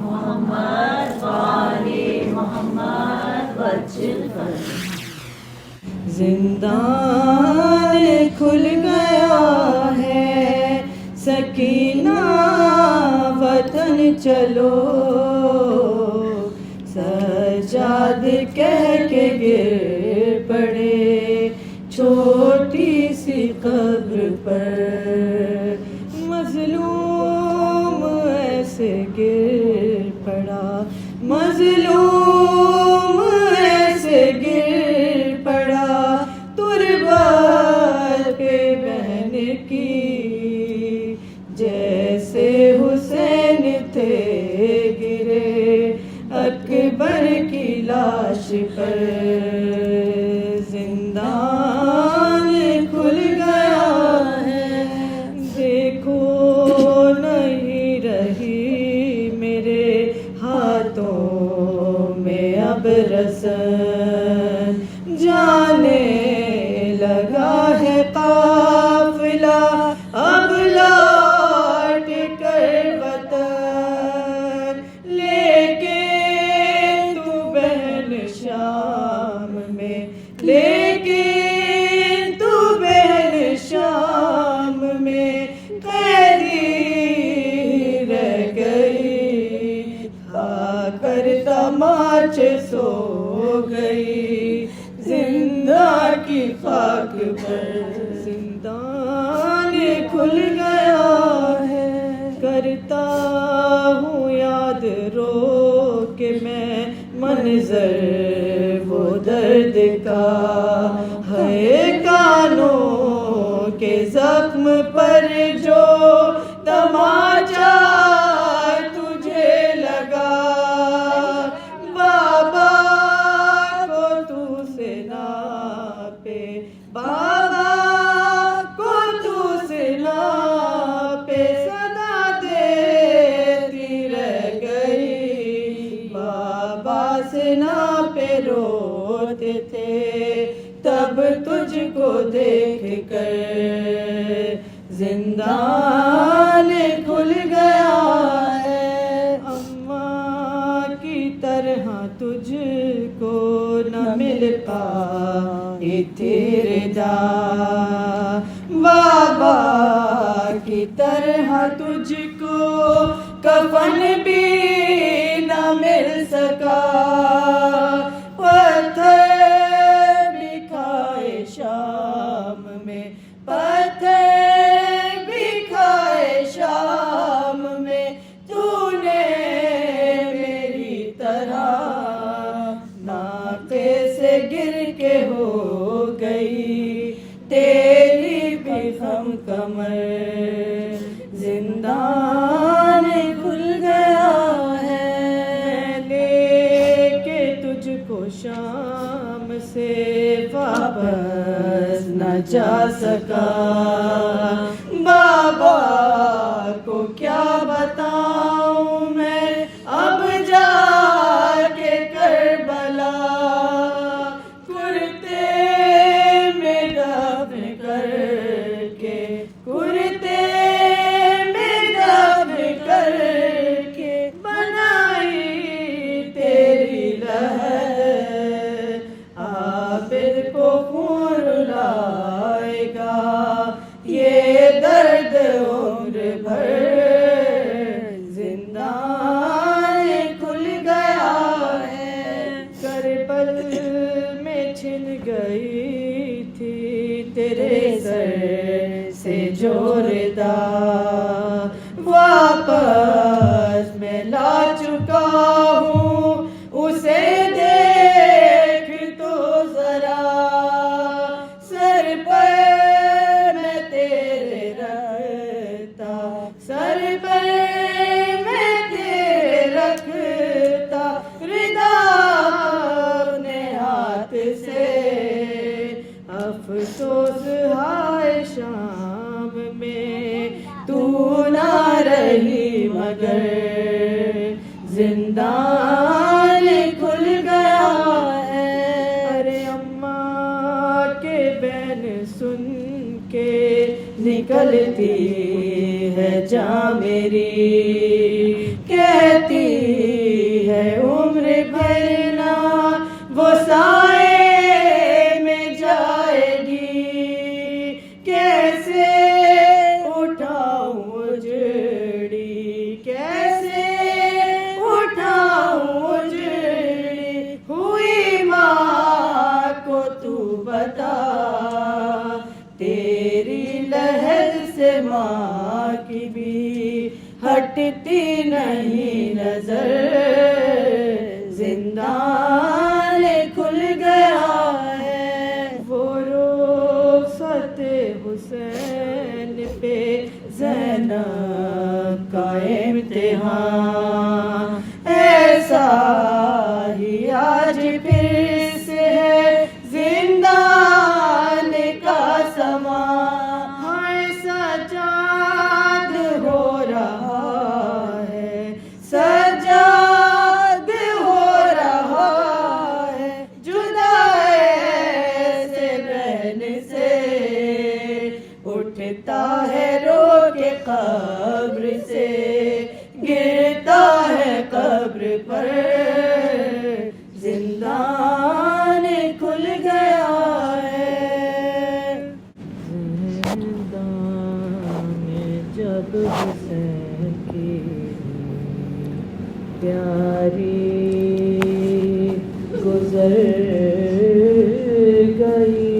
मोहम्मद वाले मोहम्मद वज्र जिंदान खुल गया है, सकीना वतन चलो। सजाद कह के गिर पड़े छोटी सी कब्र पर, मजलूम ऐसे गिर पड़ा, मजलूम ऐसे गिर पड़ा, तुरबात पे बहन की जैसे हुसैन थे गिरे अकबर की लाश पर। जिंदान खुल गया है, देखो नहीं रही मेरे हाथों में अब रसन, जाने लगा है काफिला अब लौट कर वतन, लेके तू बहन शाम में, लेके तू बहन शाम में कैदी रह गई, खाकर तमाच सो गई जिंदा की खाक पर। जिंदान खुल गया है, करता हूँ याद रो के मैं मंजर वो दर्द का, है कानों के जख्म पर जो तमाचा तुझे लगा, बाबा को तू से नापे, बाबा को तू से नापे, सदा देती रह गई, बाबा से नापे रोते थे तब तुझको देख कर। जिंदान खुल गया है, अम्मा की तरह तुझको न मिल पाए तेरे दा, बाबा की तरह तुझको कफन भी न मिल सका, पत्थर भी खाए शाम में, पत्थर भी खाए शाम में, तूने मेरी तरह नाके से गिर के हो गई तेरी भी हम कमर। जिंदान खुल गया है, लेके तुझको शाम से वापस न जा सका, बाबा को क्या बताऊं मैं अब जाके करबला, कुर्ते में दफन करके, कुर्ते में दफन करके बनाई तेरी लहर, आबिद को खून लाएगा ये दर्द उम्र भर। जिंदान खुल गया है, करबल में छिन गई थी तेरे सर से जोरदा, वापस मैं ला चुका हूँ उसे देख तो जरा, सर पर मैं तेरे रखता, सर पर मैं तेरे रखता, रिदा अपने हाथ से, अफसोस हाय शाम में जा मेरी, कहती है उम्र भर ना वो साए में जाएगी, कैसे उठाऊं उजड़ी, कैसे उठाऊं उजड़ी, हुई माँ को तू बता, तेरी लहर से माँ की भी हटती नहीं नजर, जिंदान खुल गया है वो रुखसत हुसैन पे ज़ैनब का इम्तिहान, ऐसा ही आज फिर से है जिंदान का समा, हाय सजाद हो रहा है, सजाद हो रहा है, जुदा ऐसे बहन से, उठता है रो के कब्र से, गिरता है कब्र पर, जिंदान खुल गया है। जिंदान में जब हुसैन की प्यारी गुजर गई,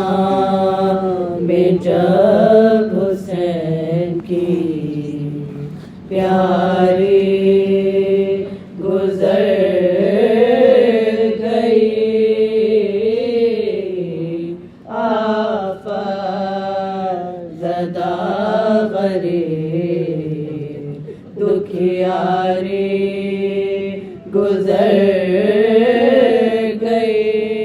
जिंदान में जब हुसैन की प्यारी गुजर गई, आफत ज़दा गरीब दुखियारी गुजर गई,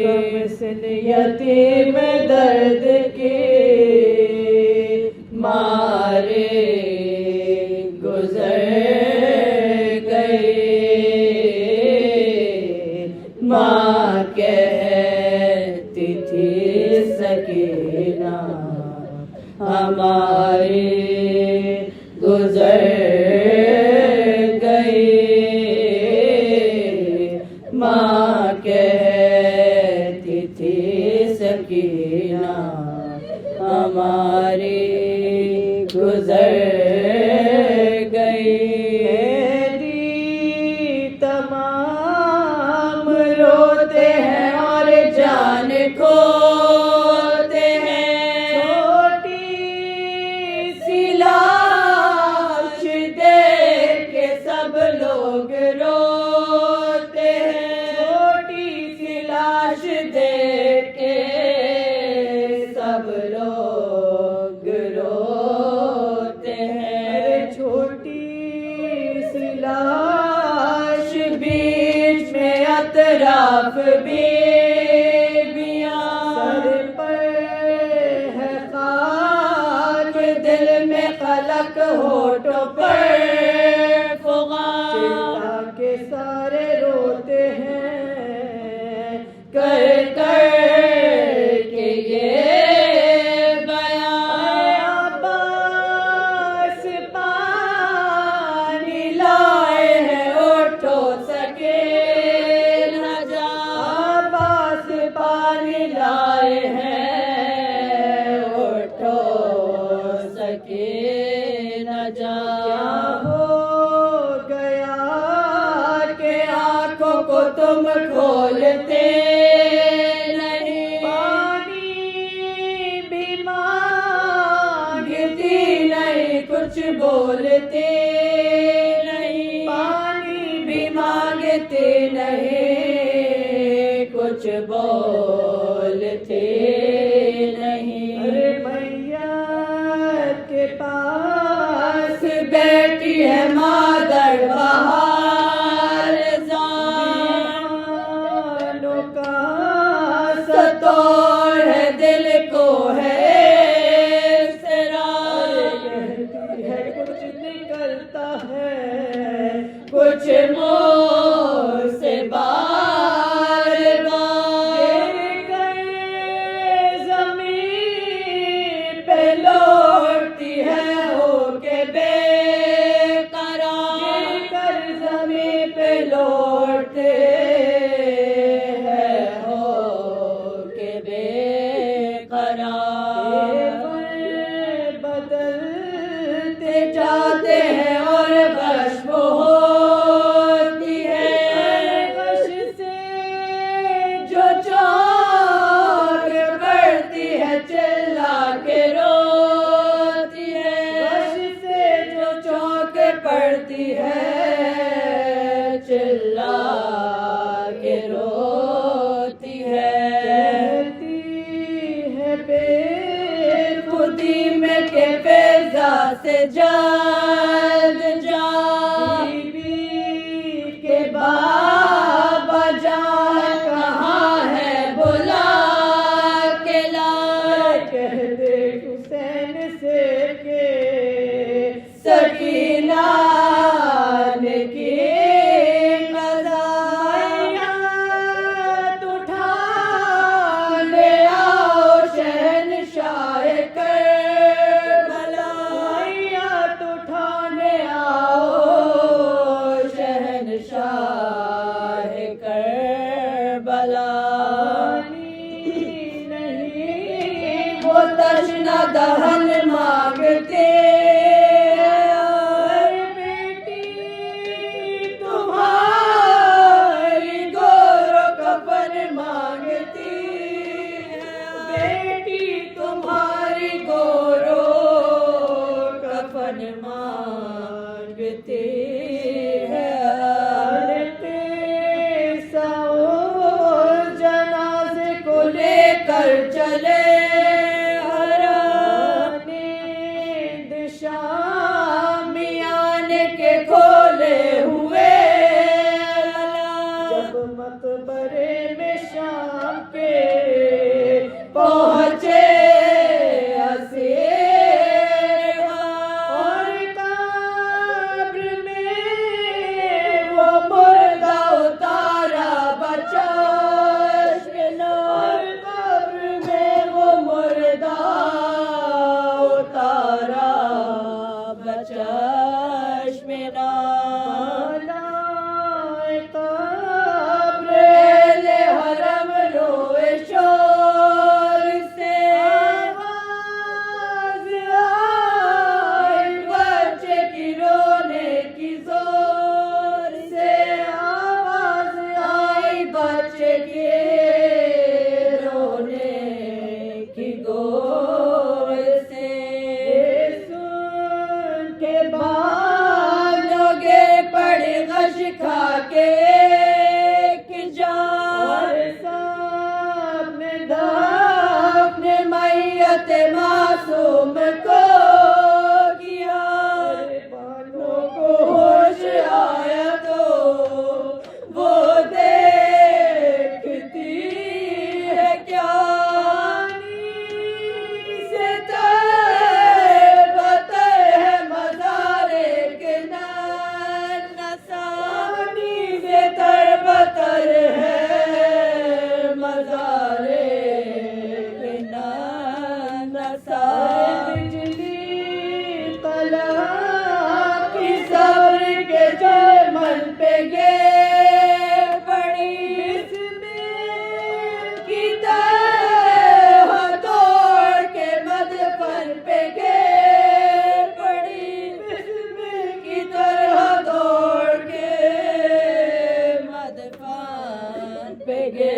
कमसिन यतीम दर्द के मारे गुजर गई, माँ कहती थी सकीना हमारी गुजर गई, माँ कहती थी सकीना हमारी गुजर गई, तमाम रोते हैं और जान खोते हैं, छोटी सी लाश देख के सब लोग रोते हैं, छोटी सी लाश देख के सब लोग रोते हैं, छोटी सी लाश बीच में अतराफ बीबियां, सर पर है खाक, दिल में खलक होठों पर फुगान, चिल्ला के सारे रोते हैं कर कर के ये बयान, अब्बास पानी लाए हैं उठो सके न जा, अब्बास पानी लाए हैं उठो सके न जा, क्या हो गया के आंखों को तुम खोलते नहीं, पानी भी मांगती नहीं कुछ बोलते नहीं, पानी भी मांगते नहीं कुछ बोलते नहीं, अरे भैया के पास बैठी है मादर बहार, जानों का सतोर है दिल को है इसरार, कहती है कुछ निकलता है कुछ मुँह से बार बार, से जल्द जा, बीवी के बाबा जान कहाँ है बुला के ला, कह दे हुसैन से के सकीना ने की कज़ा, मैयत उठा ले आओ शहंशाह करबला, मैयत उठाने आओ शहंशाह करबला। नहीं वो तशना दहन मांगते मांगते हैं जनाजे को लेकर चले हराने शामियान के खोले हुए, जब मकबरे में शाम के पहुंचे मासूम को किया, बालों को होश आया तो वो देखती है क्या, से बतर है मज़ारे के नसानी से बतर है मज़ारे बिजली कला की सब्र के जलमन पे गे पड़ी, की तरह तोड़ के मदफन पे गे पड़ी, की तरह तोड़ के मदफन पे गे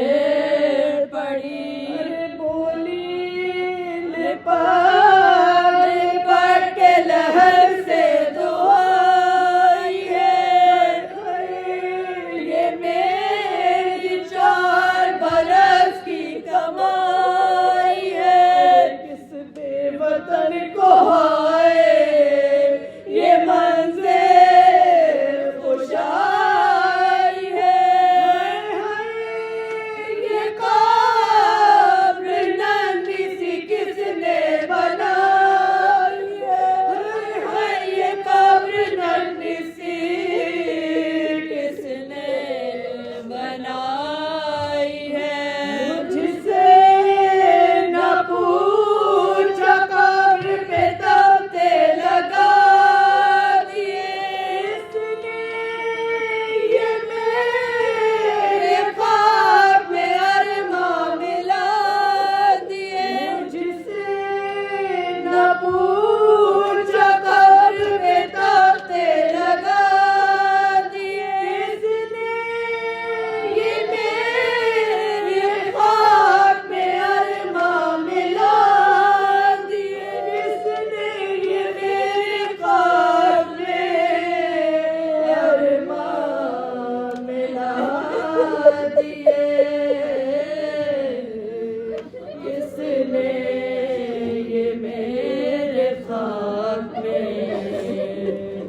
पड़ी। पढ़ के लहर से दुआई है, ये मेरी 4 बरस की कमाई है, किस बेवतन को हाय ये मंज़िल खुशाई है, ये कब्र नन्ही सी किसने बनाई है, ये कब्र नन्ही सी किसने बनाई है, मुझसे न पूछो कब्र पे तख्ते लगा दिए, इसने ये मेरे ख्वाब में अरमां मिला दिए, मुझसे न पूछो कब्र पे तख्ते लगा दिए, इसने ये मेरे ख्वाब में अरमां मिला दिए, इसने ये मेरे ख्वाब में अरमां मिला दिए, किसने ये मेरे ख्वाब में